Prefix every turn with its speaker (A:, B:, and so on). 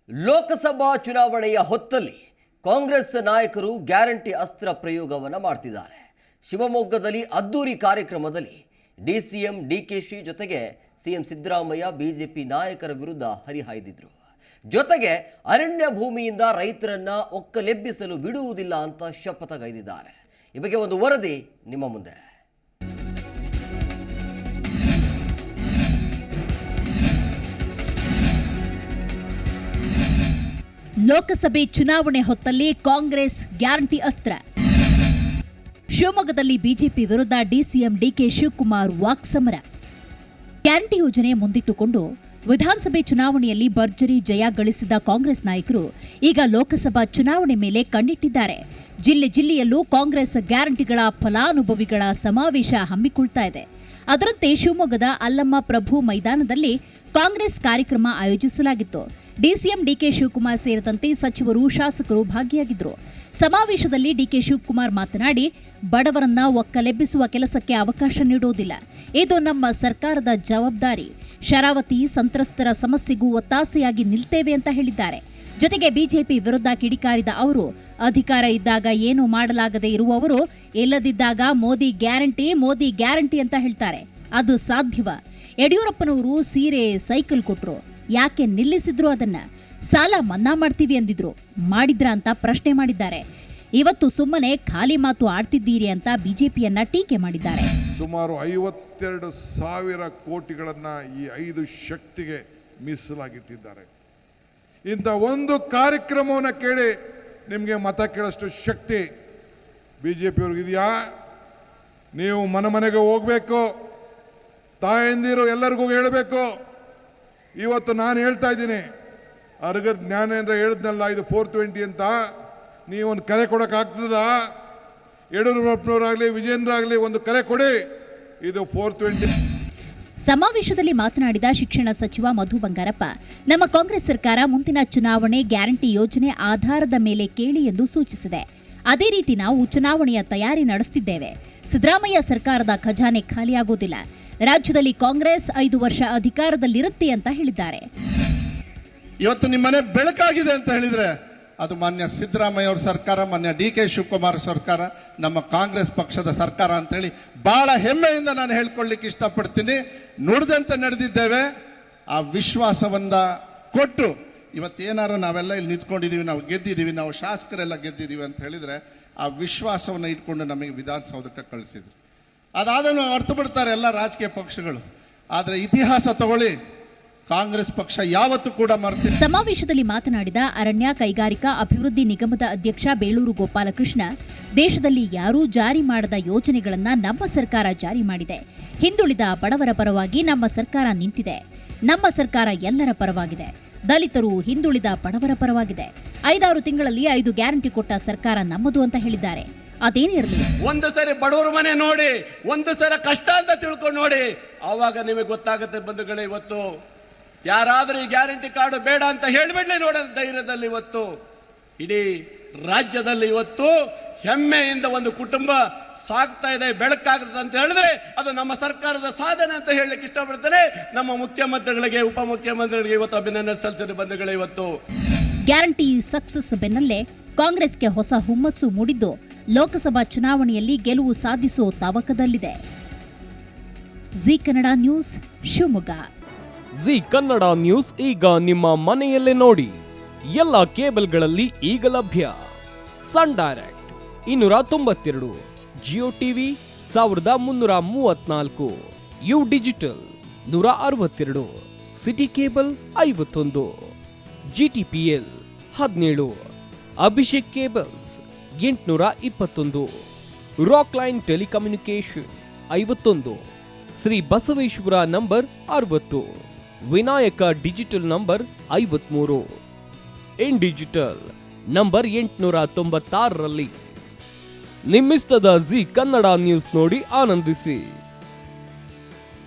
A: ಲೋಕಸಭಾ ಚುನಾವಣೆಯ ಹೊತ್ತಲ್ಲಿ ಕಾಂಗ್ರೆಸ್ ನಾಯಕರು ಗ್ಯಾರಂಟಿ ಅಸ್ತ್ರ ಪ್ರಯೋಗವನ್ನು ಮಾಡ್ತಿದ್ದಾರೆ. ಶಿವಮೊಗ್ಗದಲ್ಲಿ ಅದ್ದೂರಿ ಕಾರ್ಯಕ್ರಮದಲ್ಲಿ ಡಿಸಿಎಂ ಡಿಕೆಶಿ ಜೊತೆಗೆ ಸಿಎಂ ಸಿದ್ದರಾಮಯ್ಯ ಬಿಜೆಪಿ ನಾಯಕರ ವಿರುದ್ಧ ಹರಿಹಾಯ್ದಿದ್ರು. ಜೊತೆಗೆ ಅರಣ್ಯ ಭೂಮಿಯಿಂದ ರೈತರನ್ನ ಒಕ್ಕಲೆಬ್ಬಿಸಲು ಬಿಡುವುದಿಲ್ಲ ಅಂತ ಶಪಥಗೈದಿದ್ದಾರೆ. ಈ ಬಗ್ಗೆ ಒಂದು ವರದಿ ನಿಮ್ಮ ಮುಂದೆ.
B: ಲೋಕಸಭೆ ಚುನಾವಣೆ ಹೊತ್ತಲ್ಲಿ ಕಾಂಗ್ರೆಸ್ ಗ್ಯಾರಂಟಿ ಅಸ್ತ್ರ. ಶಿವಮೊಗ್ಗದಲ್ಲಿ ಬಿಜೆಪಿ ವಿರುದ್ಧ ಡಿಸಿಎಂ ಡಿಕೆ ಶಿವಕುಮಾರ್ ವಾಕ್ಸಮರ. ಗ್ಯಾರಂಟಿ ಯೋಜನೆ ಮುಂದಿಟ್ಟುಕೊಂಡು ವಿಧಾನಸಭೆ ಚುನಾವಣೆಯಲ್ಲಿ ಭರ್ಜರಿ ಜಯ ಗಳಿಸಿದ ಕಾಂಗ್ರೆಸ್ ನಾಯಕರು ಈಗ ಲೋಕಸಭಾ ಚುನಾವಣೆ ಮೇಲೆ ಕಣ್ಣಿಟ್ಟಿದ್ದಾರೆ. ಜಿಲ್ಲೆಯಲ್ಲೂ ಕಾಂಗ್ರೆಸ್ ಗ್ಯಾರಂಟಿಗಳ ಫಲಾನುಭವಿಗಳ ಸಮಾವೇಶ ಹಮ್ಮಿಕೊಳ್ತಾ ಇದೆ. ಅದರಂತೆ ಶಿವಮೊಗ್ಗದ ಅಲ್ಲಮ್ಮ ಪ್ರಭು ಮೈದಾನದಲ್ಲಿ ಕಾಂಗ್ರೆಸ್ ಕಾರ್ಯಕ್ರಮ ಆಯೋಜಿಸಲಾಗಿತ್ತು. ಡಿಸಿಎಂ ಡಿಕೆ ಶಿವಕುಮಾರ್ ಸೇರಿದಂತೆ ಸಚಿವರು, ಶಾಸಕರು ಭಾಗಿಯಾಗಿದ್ದರು. ಸಮಾವೇಶದಲ್ಲಿ ಡಿಕೆ ಶಿವಕುಮಾರ್ ಮಾತನಾಡಿ, ಬಡವರನ್ನ ಒಕ್ಕಲೆಬ್ಬಿಸುವ ಕೆಲಸಕ್ಕೆ ಅವಕಾಶ ನೀಡುವುದಿಲ್ಲ. ಇದು ನಮ್ಮ ಸರ್ಕಾರದ ಜವಾಬ್ದಾರಿ. ಶರಾವತಿ ಸಂತ್ರಸ್ತರ ಸಮಸ್ಯೆಗೂ ಒತ್ತಾಸೆಯಾಗಿ ನಿಲ್ತೇವೆ ಅಂತ ಹೇಳಿದ್ದಾರೆ. ಜೊತೆಗೆ ಬಿಜೆಪಿ ವಿರುದ್ಧ ಕಿಡಿಕಾರಿದ ಅವರು, ಅಧಿಕಾರ ಇದ್ದಾಗ ಏನು ಮಾಡಲಾಗದೆ ಇರುವವರು ಇಲ್ಲದಿದ್ದಾಗ ಮೋದಿ ಗ್ಯಾರಂಟಿ ಅಂತ ಹೇಳ್ತಾರೆ. ಅದು ಸಾಧ್ಯವ? ಯಡಿಯೂರಪ್ಪನವರು ಸೀರೆ, ಸೈಕಲ್ ಕೊಟ್ರು, ಯಾಕೆ ನಿಲ್ಲಿಸಿದ್ರು? ಅದನ್ನ ಸಾಲ ಮನ್ನಾ ಮಾಡ್ತೀವಿ ಅಂದಿದ್ರು, ಮಾಡಿದ್ರ ಅಂತ ಪ್ರಶ್ನೆ ಮಾಡಿದ್ದಾರೆ. ಇವತ್ತು ಸುಮ್ಮನೆ ಖಾಲಿ ಮಾತು ಆಡ್ತಿದ್ದೀರಿ ಅಂತ ಬಿಜೆಪಿಯನ್ನ ಟೀಕೆ ಮಾಡಿದ್ದಾರೆ.
C: ಸುಮಾರು 52,000 ಕೋಟಿಗಳನ್ನ ಈ 5 ಶಕ್ತಿಗೆ ಮೀಸಲಾಗಿಟ್ಟಿದ್ದಾರೆ. ಇಂಥ ಒಂದು ಕಾರ್ಯಕ್ರಮವನ್ನು ಕೇಳಿ ನಿಮಗೆ ಮತ ಕೇಳಷ್ಟು ಶಕ್ತಿ ಬಿಜೆಪಿಯವ್ರಿಗಿದೆಯಾ? ನೀವು ಮನೆಗೆ ಹೋಗ್ಬೇಕು, ತಾಯಂದಿರು ಎಲ್ಲರಿಗೂ ಹೇಳಬೇಕು. ಇವತ್ತು ನಾನು ಹೇಳ್ತಾ ಇದ್ದೀನಿ, ಅರ್ಗದ ಜ್ಞಾನೇಂದ್ರ ಹೇಳಿದ್ನಲ್ಲ, ಇದು 420 ಅಂತ. ನೀವೊಂದು ಕರೆ ಕೊಡೋಕ್ಕಾಗ್ತದ? ಯಡಿಯೂರಪ್ಪನವರಾಗಲಿ ವಿಜೇಂದ್ರ ಆಗಲಿ ಒಂದು ಕರೆ ಕೊಡಿ, ಇದು 420.
B: ಸಮಾವೇಶದಲ್ಲಿ ಮಾತನಾಡಿದ ಶಿಕ್ಷಣ ಸಚಿವ ಮಧು ಬಂಗಾರಪ್ಪ, ನಮ್ಮ ಕಾಂಗ್ರೆಸ್ ಸರ್ಕಾರ ಮುಂದಿನ ಚುನಾವಣೆ ಗ್ಯಾರಂಟಿ ಯೋಜನೆ ಆಧಾರದ ಮೇಲೆ ಕೇಳಿ ಎಂದು ಸೂಚಿಸಿದೆ. ಅದೇ ರೀತಿ ನಾವು ಚುನಾವಣೆಯ ತಯಾರಿ ನಡೆಸುತ್ತಿದ್ದೇವೆ. ಸಿದ್ದರಾಮಯ್ಯ ಸರ್ಕಾರದ ಖಜಾನೆ ಖಾಲಿಯಾಗುವುದಿಲ್ಲ. ರಾಜ್ಯದಲ್ಲಿ ಕಾಂಗ್ರೆಸ್ 5 ವರ್ಷ ಅಧಿಕಾರದಲ್ಲಿರುತ್ತೆ ಅಂತ ಹೇಳಿದ್ದಾರೆ.
D: ಇವತ್ತು ನಿಮ್ಮನೆ ಬೆಳಕಾಗಿದೆ ಅಂತ ಹೇಳಿದ್ರೆ ಅದು ಮಾನ್ಯ ಸಿದ್ದರಾಮಯ್ಯ ಅವರ ಸರ್ಕಾರ, ಮಾನ್ಯ ಡಿಕೆ ಶಿವಕುಮಾರ್ ಸರ್ಕಾರ, ನಮ್ಮ ಕಾಂಗ್ರೆಸ್ ಪಕ್ಷದ ಸರ್ಕಾರ ಅಂತ ಹೇಳಿ ಬಹಳ ಹೆಮ್ಮೆಯಿಂದ ನಾನು ಹೇಳ್ಕೊಳ್ಳಿಕ್ಕೆ ಇಷ್ಟಪಡ್ತೀನಿ. ನುಡಿದಂತೆ ನಡೆದಿದ್ದೇವೆ. ಆ ವಿಶ್ವಾಸವನ್ನ ಕೊಟ್ಟು ಇವತ್ತೇನಾರು ನಾವೆಲ್ಲ ಇಲ್ಲಿ ನಿಂತ್ಕೊಂಡಿದ್ದೀವಿ, ನಾವು ಗೆದ್ದಿದ್ದೀವಿ, ನಾವು ಶಾಸಕರೆಲ್ಲ ಗೆದ್ದಿದ್ದೀವಿ ಅಂತ ಹೇಳಿದ್ರೆ ಆ ವಿಶ್ವಾಸವನ್ನು ಇಟ್ಕೊಂಡು ನಮಗೆ ವಿಧಾನಸೌಧಕ್ಕೆ ಕಳಿಸಿದ್ರು. ಅದಾದನ್ನು ಅರ್ಥ ಬಿಡ್ತಾರೆ ಎಲ್ಲ ರಾಜಕೀಯ ಪಕ್ಷಗಳು. ಆದರೆ ಇತಿಹಾಸ ತಗೊಳ್ಳಿ, ಕಾಂಗ್ರೆಸ್ ಪಕ್ಷ ಯಾವತ್ತೂ ಕೂಡ ಮರೆತಿಲ್ಲ.
B: ಸಮಾವೇಶದಲ್ಲಿ ಮಾತನಾಡಿದ ಅರಣ್ಯ ಕೈಗಾರಿಕಾ ಅಭಿವೃದ್ಧಿ ನಿಗಮದ ಅಧ್ಯಕ್ಷ ಬೇಳೂರು ಗೋಪಾಲಕೃಷ್ಣ, ದೇಶದಲ್ಲಿ ಯಾರೂ ಜಾರಿ ಮಾಡದ ಯೋಜನೆಗಳನ್ನ ನಮ್ಮ ಸರ್ಕಾರ ಜಾರಿ ಮಾಡಿದೆ. ಹಿಂದುಳಿದ ಬಡವರ ಪರವಾಗಿ ನಮ್ಮ ಸರ್ಕಾರ ನಿಂತಿದೆ. ನಮ್ಮ ಸರ್ಕಾರ ಎಲ್ಲರ ಪರವಾಗಿದೆ. ದಲಿತರು, ಹಿಂದುಳಿದ ಬಡವರ ಪರವಾಗಿದೆ. 5-6 ತಿಂಗಳಲ್ಲಿ 5 ಗ್ಯಾರಂಟಿ ಕೊಟ್ಟ ಸರ್ಕಾರ ನಮ್ಮದು ಅಂತ ಹೇಳಿದ್ದಾರೆ. ಅದೇನಿರಲಿ,
E: ಒಂದು ಸರಿ ಬಡವರ ಮನೆ ನೋಡಿ, ಒಂದು ಸಲ ಕಷ್ಟ ಅಂತ ತಿಳ್ಕೊಂಡು ನೋಡಿ, ಆವಾಗ ನಿಮಗೆ ಗೊತ್ತಾಗುತ್ತೆ ಬಂಧುಗಳೇ. ಇವತ್ತು ಯಾರಾದರೂ ಈ ಗ್ಯಾರಂಟಿ ಕಾರ್ಡ್ ಬೇಡ ಅಂತ ಹೇಳಿಬಿಡ್ಲಿ ನೋಡೋ ಧೈರ್ಯದಲ್ಲಿ ಇವತ್ತು ಇಡೀ ರಾಜ್ಯದಲ್ಲಿ ಇವತ್ತು ಹೆಮ್ಮೆಯಿಂದ ಒಂದು ಕುಟುಂಬ ಸಾಗ್ತಾ ಇದೆ, ಬೆಳಕಾಗ್ತದೆ ಅಂತ ಹೇಳಿದ್ರೆ ಅದು ನಮ್ಮ ಸರ್ಕಾರದ ಸಾಧನೆ ಅಂತ ಹೇಳಲಿಕ್ಕೆ ಇಷ್ಟಪಡ್ತೇನೆ. ನಮ್ಮ ಮುಖ್ಯಮಂತ್ರಿಗಳಿಗೆ, ಉಪಮುಖ್ಯಮಂತ್ರಿಗಳಿಗೆ ಇವತ್ತು ಅಭಿನಂದನೆ ಸಲ್ಲಿಸಿದ ಬಂಧುಗಳೇ. ಇವತ್ತು
B: ಗ್ಯಾರಂಟಿ ಸಕ್ಸಸ್ ಬೆನ್ನಲ್ಲೇ ಕಾಂಗ್ರೆಸ್ಗೆ ಹೊಸ ಹುಮ್ಮಸ್ಸು ಮೂಡಿದ್ದು ಲೋಕಸಭಾ ಚುನಾವಣೆಯಲ್ಲಿ ಗೆಲುವು ಸಾಧಿಸೋ ತವಕದಲ್ಲಿದೆ. ಜಿ ಕನ್ನಡ ನ್ಯೂಸ್, ಶಿವಮೊಗ್ಗ.
F: ಜಿ ಕನ್ನಡ ನ್ಯೂಸ್ ಈಗ ನಿಮ್ಮ ಮನೆಯಲ್ಲೇ ನೋಡಿ. ಎಲ್ಲ ಕೇಬಲ್ಗಳಲ್ಲಿ ಈಗ ಲಭ್ಯ. Sun Direct 292, Jio TV 1334, U digital 162, City cable 51, GTPL 17, Abhishek cables 821, Rock Line telecommunication 51, Shri Basaveshwara number 60, Vinayaka digital number 53, In digital number 896ರಲ್ಲಿ. ನಿಮ್ಮಿಸ್ತದ ಜಿ ಕನ್ನಡ ನ್ಯೂಸ್ ನೋಡಿ ಆನಂದಿಸಿ.